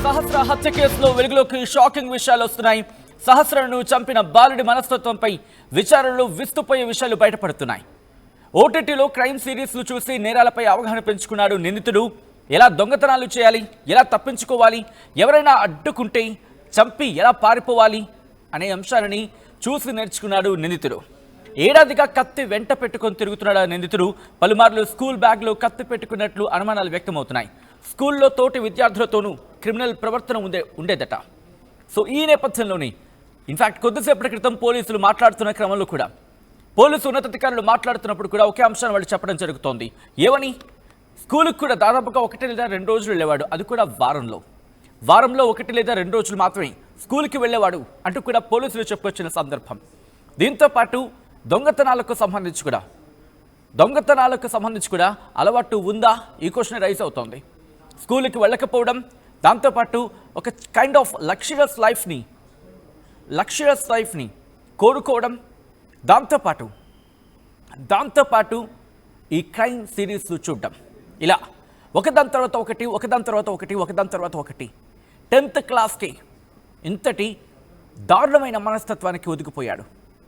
సహస్ర హత్య కేసులో వెలుగులోకి షాకింగ్ విషయాలు వస్తున్నాయి. సహస్రను చంపిన బాలుడి మనస్తత్వంపై విచారణలో విస్తుపోయే విషయాలు బయటపడుతున్నాయి. ఓటీటీలో క్రైమ్ సిరీస్లు చూసి నేరాలపై అవగాహన పెంచుకున్నాడు నిందితుడు. ఎలా దొంగతనాలు చేయాలి, ఎలా తప్పించుకోవాలి, ఎవరైనా అడ్డుకుంటే చంపి ఎలా పారిపోవాలి అనే అంశాలని చూసి నేర్చుకున్నాడు నిందితుడు. ఏడాదిగా కత్తి వెంట పెట్టుకొని తిరుగుతున్నాడు నిందితుడు. పలుమార్లు స్కూల్ బ్యాగ్లో కత్తి పెట్టుకున్నట్లు అనుమానాలు వ్యక్తమవుతున్నాయి. స్కూల్లో తోటి విద్యార్థులతోనూ క్రిమినల్ ప్రవర్తన ఉండేదట. సో ఈ నేపథ్యంలోనే ఇన్ఫాక్ట్ కొద్దిసేపటి క్రితం పోలీసులు మాట్లాడుతున్న క్రమంలో కూడా పోలీసు ఉన్నతాధికారులు మాట్లాడుతున్నప్పుడు కూడా ఒకే అంశాన్ని వాళ్ళు చెప్పడం జరుగుతోంది. ఏమని? స్కూల్కి కూడా దాదాపుగా 1 లేదా 2 రోజులు వెళ్ళేవాడు, అది కూడా వారంలో 1 లేదా 2 రోజులు మాత్రమే స్కూల్కి వెళ్ళేవాడు అంటూ కూడా పోలీసులు చెప్పుకొచ్చిన సందర్భం. దీంతో పాటు దొంగతనాలకు సంబంధించి కూడా అలవాటు ఉందా, ఈ క్వశ్చన్ రైజ్ అవుతోంది. స్కూల్కి వెళ్ళకపోవడం, దాంతోపాటు ఒక కైండ్ ఆఫ్ లగ్జరియస్ లైఫ్ని కోరుకోవడం, దాంతోపాటు ఈ క్రైమ్ సిరీస్ చూడడం, ఇలా ఒకదాని తర్వాత ఒకటి 10th క్లాస్కి ఇంతటి దారుణమైన మనస్తత్వానికి ఒదిగిపోయాడు.